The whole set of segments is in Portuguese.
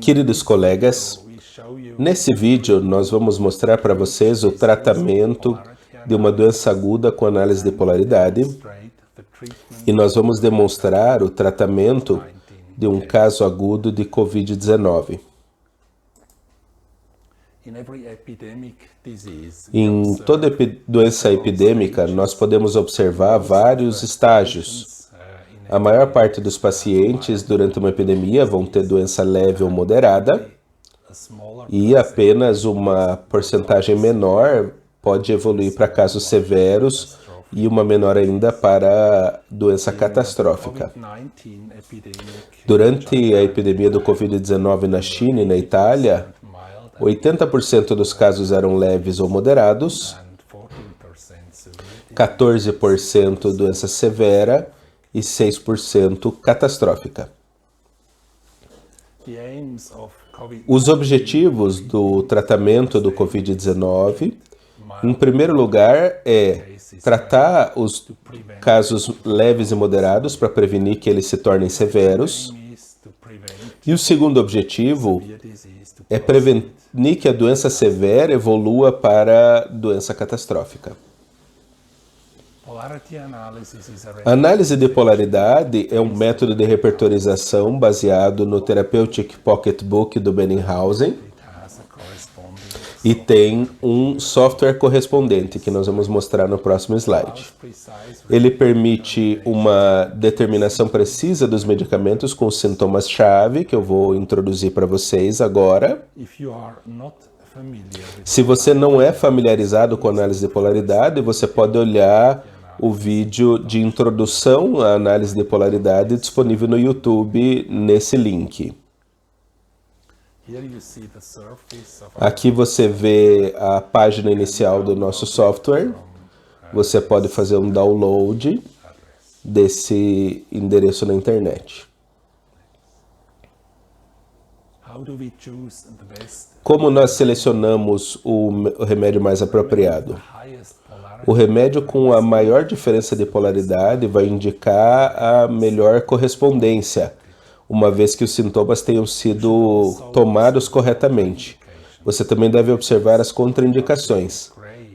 Queridos colegas, nesse vídeo nós vamos mostrar para vocês o tratamento de uma doença aguda com análise de polaridade e nós vamos demonstrar o tratamento de um caso agudo de Covid-19. Em toda doença epidêmica, nós podemos observar vários estágios. A maior parte dos pacientes durante uma epidemia vão ter doença leve ou moderada e apenas uma porcentagem menor pode evoluir para casos severos e uma menor ainda para doença catastrófica. Durante a epidemia do Covid-19 na China e na Itália, 80% dos casos eram leves ou moderados, 14% doença severa e 6% catastrófica. Os objetivos do tratamento do Covid-19, em primeiro lugar, é tratar os casos leves e moderados para prevenir que eles se tornem severos. E o segundo objetivo é prevenir que a doença severa evolua para doença catastrófica. A análise de polaridade é um método de repertorização baseado no Therapeutic Pocketbook do Benninghausen e tem um software correspondente que nós vamos mostrar no próximo slide. Ele permite uma determinação precisa dos medicamentos com os sintomas-chave que eu vou introduzir para vocês agora. Se você não é familiarizado com análise de polaridade, você pode olhar o vídeo de introdução à análise de polaridade disponível no YouTube nesse link. Aqui você vê a página inicial do nosso software. Você pode fazer um download desse endereço na internet. Como nós selecionamos o remédio mais apropriado? O remédio com a maior diferença de polaridade vai indicar a melhor correspondência, uma vez que os sintomas tenham sido tomados corretamente. Você também deve observar as contraindicações.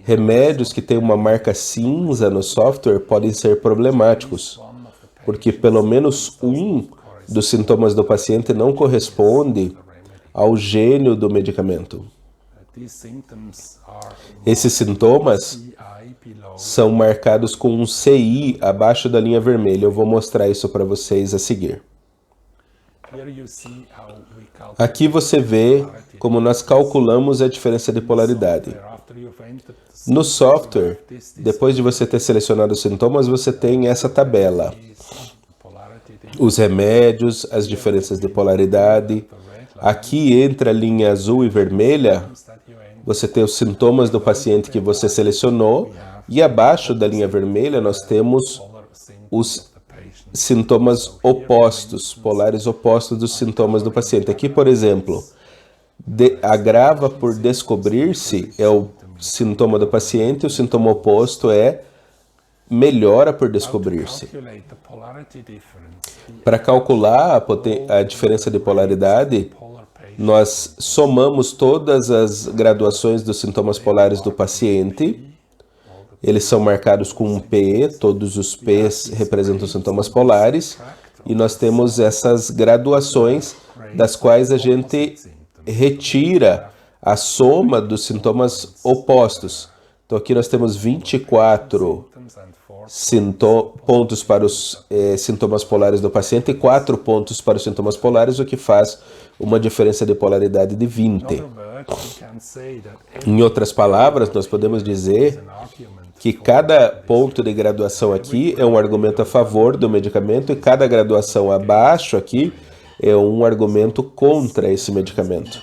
Remédios que têm uma marca cinza no software podem ser problemáticos, porque pelo menos um dos sintomas do paciente não corresponde ao gênio do medicamento. Esses sintomas são marcados com um CI abaixo da linha vermelha. Eu vou mostrar isso para vocês a seguir. Aqui você vê como nós calculamos a diferença de polaridade. No software, depois de você ter selecionado os sintomas, você tem essa tabela. Os remédios, as diferenças de polaridade. Aqui entre a linha azul e vermelha, você tem os sintomas do paciente que você selecionou e abaixo da linha vermelha nós temos os sintomas opostos, polares opostos dos sintomas do paciente. Aqui, por exemplo, agrava por descobrir-se é o sintoma do paciente, o sintoma oposto é melhora por descobrir-se. Para calcular a diferença de polaridade, nós somamos todas as graduações dos sintomas polares do paciente. Eles são marcados com um P, todos os P's representam sintomas polares, e nós temos essas graduações das quais a gente retira a soma dos sintomas opostos. Então aqui nós temos 24 pontos para os sintomas polares do paciente e 4 pontos para os sintomas polares, o que faz uma diferença de polaridade de 20. Em outras palavras, nós podemos dizer que cada ponto de graduação aqui é um argumento a favor do medicamento e cada graduação abaixo aqui é um argumento contra esse medicamento.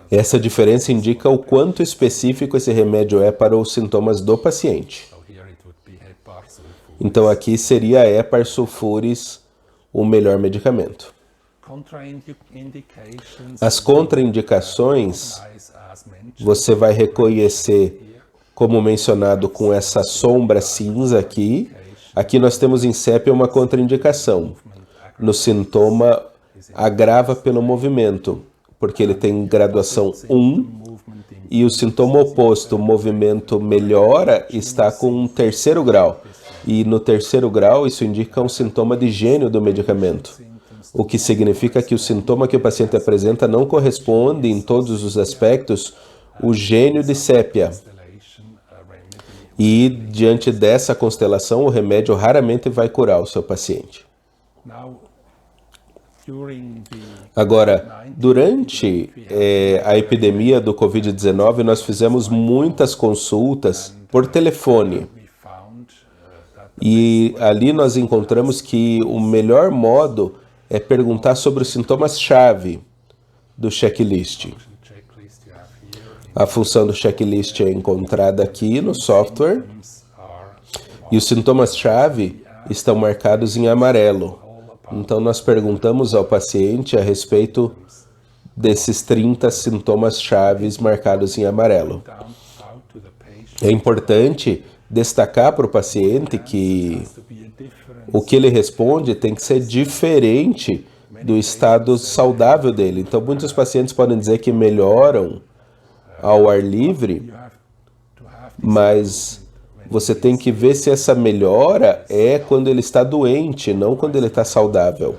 Essa diferença indica o quanto específico esse remédio é para os sintomas do paciente. Então aqui seria a Heparin sulfuris o melhor medicamento. As contraindicações você vai reconhecer como mencionado com essa sombra cinza aqui. Aqui nós temos em CEP uma contraindicação. no sintoma agrava pelo movimento, porque ele tem graduação 1, e o sintoma oposto, o movimento melhora, está com um terceiro grau. E no terceiro grau, isso indica um sintoma de gênio do medicamento, o que significa que o sintoma que o paciente apresenta não corresponde, em todos os aspectos, ao gênio de sépia. E, diante dessa constelação, o remédio raramente vai curar o seu paciente. Agora, durante a epidemia do Covid-19, nós fizemos muitas consultas por telefone. E ali nós encontramos que o melhor modo é perguntar sobre os sintomas-chave do checklist. A função do checklist é encontrada aqui no software. E os sintomas-chave estão marcados em amarelo. Então, nós perguntamos ao paciente a respeito desses 30 sintomas chaves marcados em amarelo. É importante destacar para o paciente que o que ele responde tem que ser diferente do estado saudável dele. Então, muitos pacientes podem dizer que melhoram ao ar livre, mas você tem que ver se essa melhora é quando ele está doente, não quando ele está saudável.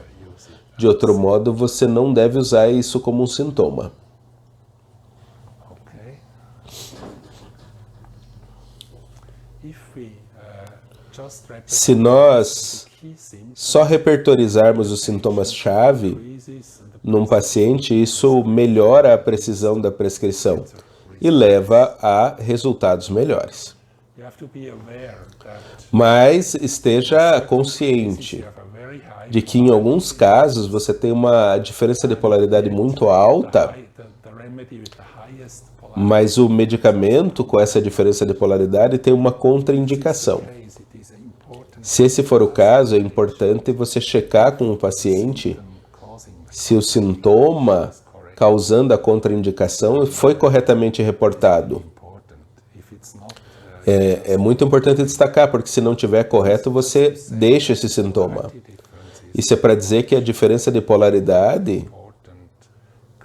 De outro modo, você não deve usar isso como um sintoma. Se nós só repertorizarmos os sintomas-chave num paciente, isso melhora a precisão da prescrição e leva a resultados melhores. Mas esteja consciente de que em alguns casos você tem uma diferença de polaridade muito alta, mas o medicamento com essa diferença de polaridade tem uma contraindicação. Se esse for o caso, é importante você checar com o paciente se o sintoma causando a contraindicação foi corretamente reportado. É muito importante destacar, porque se não tiver correto, você deixa esse sintoma. Isso é para dizer que a diferença de polaridade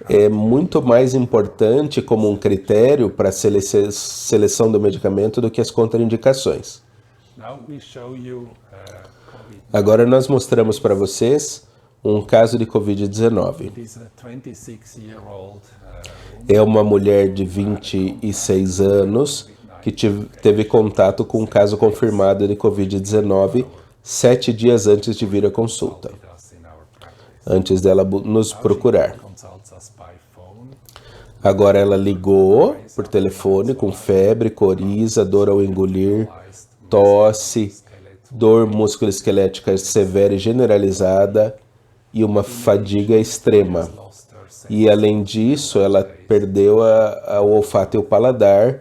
é muito mais importante como um critério para a seleção do medicamento do que as contraindicações. Agora nós mostramos para vocês um caso de Covid-19. É uma mulher de 26 anos que teve contato com um caso confirmado de Covid-19 7 dias antes de vir à consulta, antes dela nos procurar. Agora ela ligou por telefone com febre, coriza, dor ao engolir, tosse, dor musculoesquelética severa e generalizada e uma fadiga extrema. E além disso, ela perdeu o olfato e o paladar,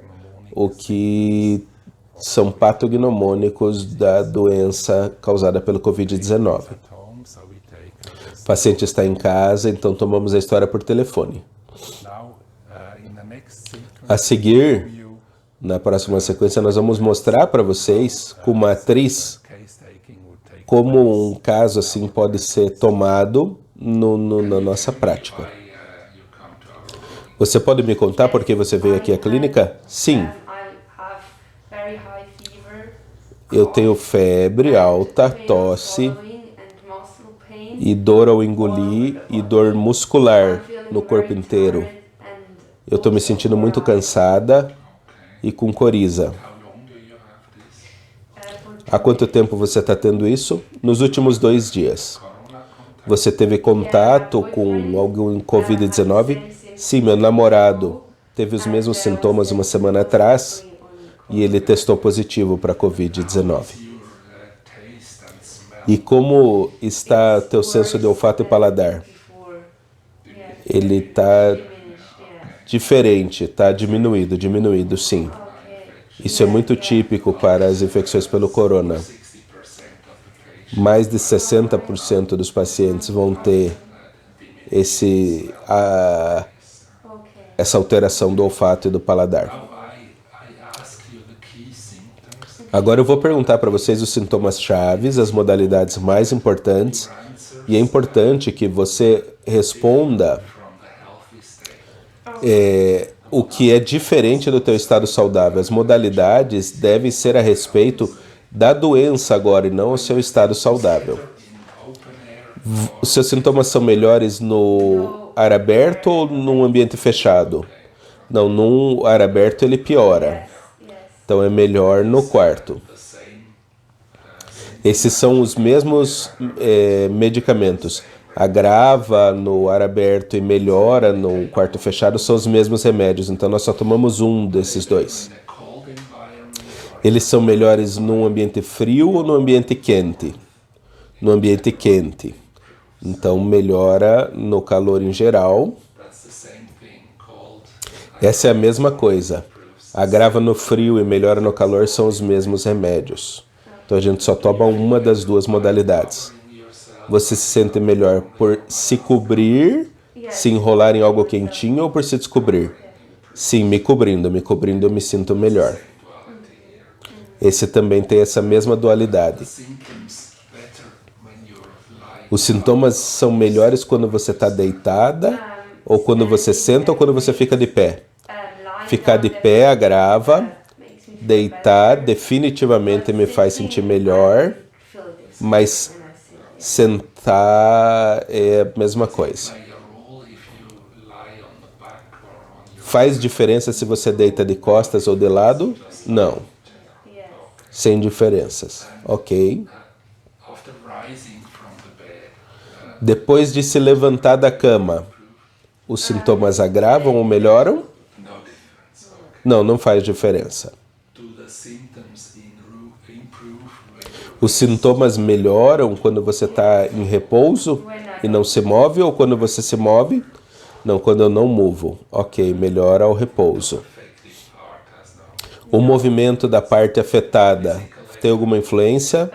o que são patognomônicos da doença causada pelo Covid-19. O paciente está em casa, então tomamos a história por telefone. A seguir, na próxima sequência, nós vamos mostrar para vocês, com uma atriz, como um caso assim pode ser tomado na nossa prática. Você pode me contar por que você veio aqui à clínica? Sim. Eu tenho febre alta, tosse e dor ao engolir e dor muscular no corpo inteiro. Eu estou me sentindo muito cansada e com coriza. Há quanto tempo você está tendo isso? Nos últimos 2 dias. Você teve contato com algum Covid-19? Sim, meu namorado teve os mesmos sintomas uma semana atrás e ele testou positivo para Covid-19. E como está teu senso de olfato e paladar? Ele está diferente, está diminuído, sim. Isso é muito típico para as infecções pelo corona. Mais de 60% dos pacientes vão ter essa alteração do olfato e do paladar. Agora eu vou perguntar para vocês os sintomas chaves, as modalidades mais importantes E é importante que você responda o que é diferente do teu estado saudável. As modalidades devem ser a respeito da doença agora e não o seu estado saudável. Os seus sintomas são melhores no ar aberto ou num ambiente fechado? Não, num ar aberto ele piora. Então é melhor no quarto. Esses são os mesmos medicamentos. Agrava no ar aberto e melhora no quarto fechado, são os mesmos remédios. Então nós só tomamos um desses dois. Eles são melhores num ambiente frio ou no ambiente quente? No ambiente quente. Então melhora no calor em geral. Essa é a mesma coisa. Agrava no frio e melhora no calor são os mesmos remédios. Então a gente só toma uma das duas modalidades. Você se sente melhor por se cobrir, se enrolar em algo quentinho ou por se descobrir? Sim, me cobrindo eu me sinto melhor. Esse também tem essa mesma dualidade. Os sintomas são melhores quando você está deitada, ou quando você senta, ou quando você fica de pé. Ficar de pé agrava, deitar definitivamente me faz sentir melhor, mas sentar é a mesma coisa. Faz diferença se você deita de costas ou de lado? Não. Sem diferenças. Ok. Depois de se levantar da cama, os sintomas agravam ou melhoram? Não, não faz diferença. Os sintomas melhoram quando você está em repouso e não se move, ou quando você se move? Não, quando eu não movo. Ok, melhora ao repouso. O movimento da parte afetada tem alguma influência?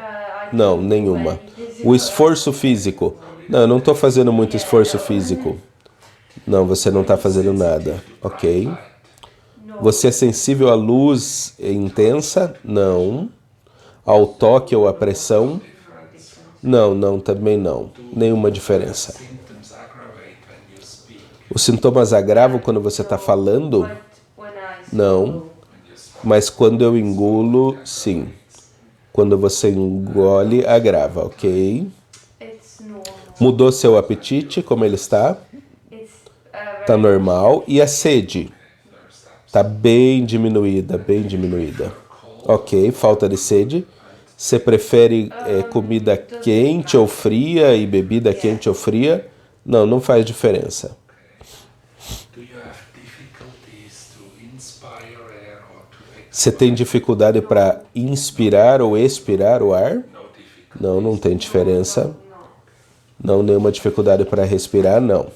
Não, nenhuma. O esforço físico? Não, eu não estou fazendo muito esforço físico. Não, você não está fazendo nada. Ok. Você é sensível à luz intensa? Não. Ao toque ou à pressão? Não, não, também não. Nenhuma diferença. Os sintomas agravam quando você está falando? Não. Mas quando eu engulo, sim. Quando você engole, agrava, ok? Mudou seu apetite, como ele está? Está normal. E a sede? Está bem diminuída, bem diminuída. Ok, falta de sede. Você prefere comida quente ou fria e bebida quente ou fria? Não, não faz diferença. Você tem dificuldade para inspirar ou expirar o ar? Não, não tem diferença. Não, nenhuma dificuldade para respirar, não.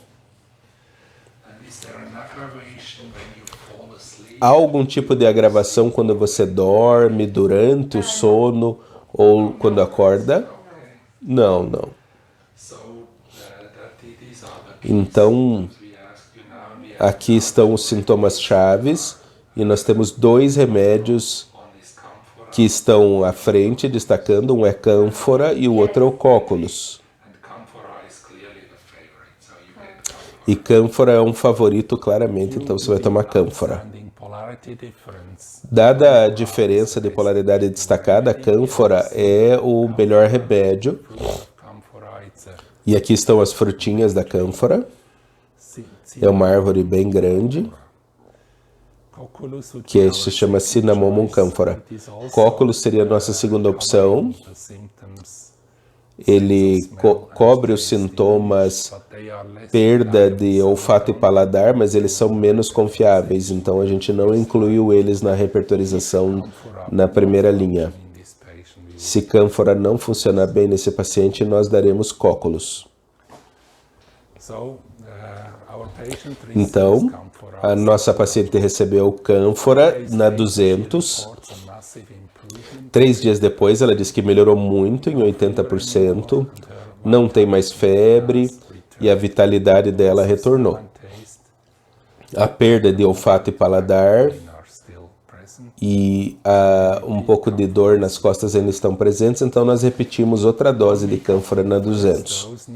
Há algum tipo de agravação quando você dorme, durante o sono ou quando acorda? Não, não. Então, aqui estão os sintomas chaves e nós temos 2 remédios que estão à frente, destacando. Um é cânfora e o outro é o cóculos. E cânfora é um favorito, claramente, então você vai tomar cânfora. Dada a diferença de polaridade destacada, a cânfora é o melhor remédio. E aqui estão as frutinhas da cânfora. É uma árvore bem grande, que se chama Cinnamomum cânfora. Cóculo seria a nossa segunda opção. Ele cobre os sintomas, perda de olfato e paladar, mas eles são menos confiáveis, então a gente não incluiu eles na repertorização na primeira linha. Se cânfora não funcionar bem nesse paciente, nós daremos cóculos. Então, a nossa paciente recebeu cânfora na 200. 3 dias depois, ela disse que melhorou muito, em 80%, não tem mais febre e a vitalidade dela retornou. A perda de olfato e paladar e um pouco de dor nas costas ainda estão presentes, então nós repetimos outra dose de cânfora na 200.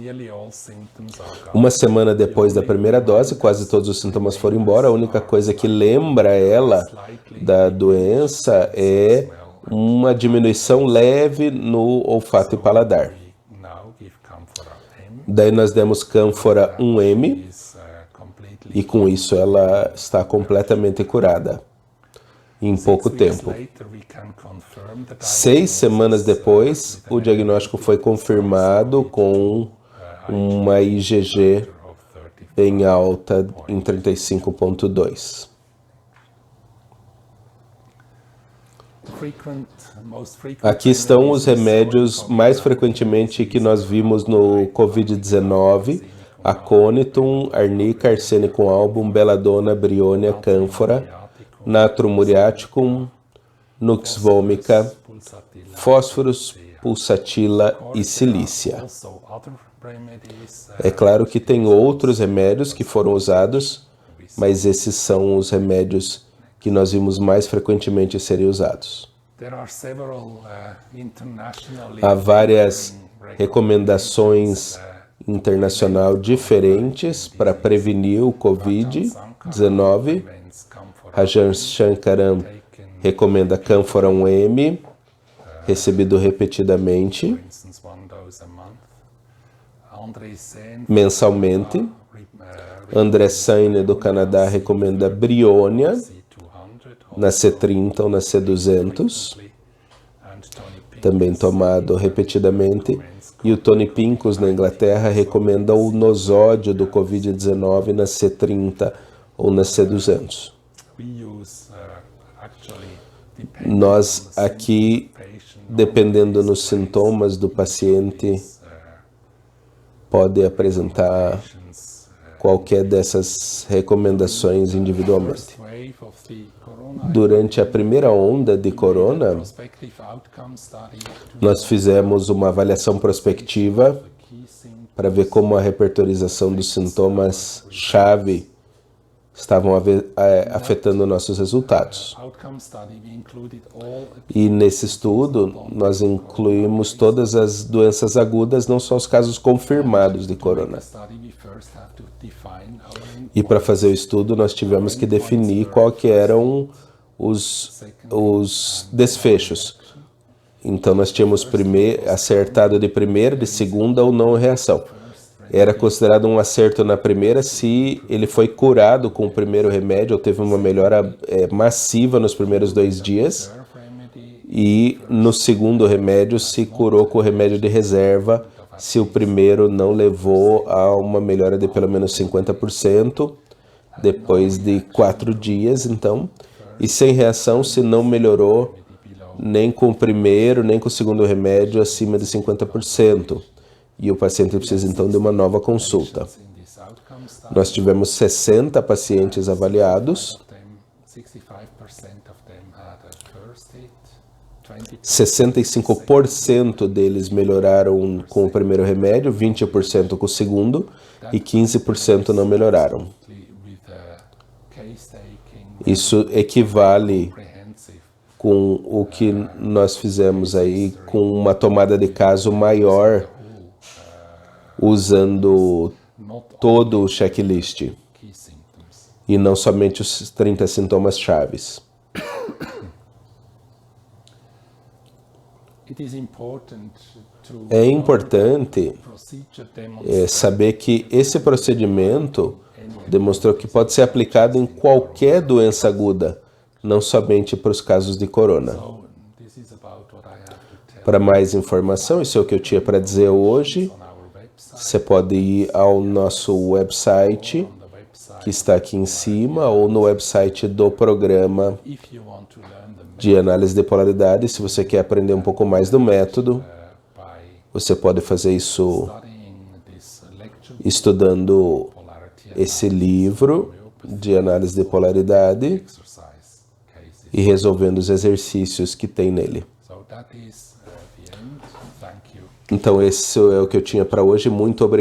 Uma semana depois da primeira dose, quase todos os sintomas foram embora. A única coisa que lembra ela da doença é uma diminuição leve no olfato e paladar. Daí nós demos cânfora 1M e com isso ela está completamente curada em pouco tempo. 6 semanas depois, o diagnóstico foi confirmado com uma IgG bem alta em 35,2. Aqui estão os remédios mais frequentemente que nós vimos no Covid-19: aconitum, arnica, arsenicum album, belladonna, brionia, cânfora, natrum muriaticum, nux vomica, fósforos, pulsatila e silícia. É claro que tem outros remédios que foram usados, mas esses são os remédios que nós vimos mais frequentemente serem usados. Há várias recomendações internacionais diferentes para prevenir o Covid-19. Rajan Shankaran recomenda cânfora 1M, recebido repetidamente, mensalmente. André Saine, do Canadá, recomenda brionia, na C30 ou na C200, também tomado repetidamente. E o Tony Pincus, na Inglaterra, recomenda o nosódio do Covid-19 na C30 ou na C200. Nós aqui, dependendo dos sintomas do paciente, pode apresentar qualquer dessas recomendações individualmente. Durante a primeira onda de corona, nós fizemos uma avaliação prospectiva para ver como a repertorização dos sintomas-chave estavam afetando nossos resultados. E nesse estudo, nós incluímos todas as doenças agudas, não só os casos confirmados de corona. E para fazer o estudo, nós tivemos que definir qual que eram os desfechos. Então, nós tínhamos acertado de primeira, de segunda ou não reação. Era considerado um acerto na primeira se ele foi curado com o primeiro remédio ou teve uma melhora massiva nos primeiros 2 dias. E no segundo remédio se curou com o remédio de reserva se o primeiro não levou a uma melhora de pelo menos 50% depois de 4 dias, então. E sem reação se não melhorou nem com o primeiro, nem com o segundo remédio acima de 50%. E o paciente precisa, então, de uma nova consulta. Nós tivemos 60 pacientes avaliados. 65% deles melhoraram com o primeiro remédio, 20% com o segundo e 15% não melhoraram. Isso equivale com o que nós fizemos aí, com uma tomada de caso maior, usando todo o checklist e não somente os 30 sintomas chaves. É importante saber que esse procedimento demonstrou que pode ser aplicado em qualquer doença aguda, não somente para os casos de corona. Para mais informação, isso é o que eu tinha para dizer hoje. Você pode ir ao nosso website, que está aqui em cima, ou no website do programa de análise de polaridade. Se você quer aprender um pouco mais do método, você pode fazer isso estudando esse livro de análise de polaridade e resolvendo os exercícios que tem nele. Então, esse é o que eu tinha para hoje. Muito obrigado.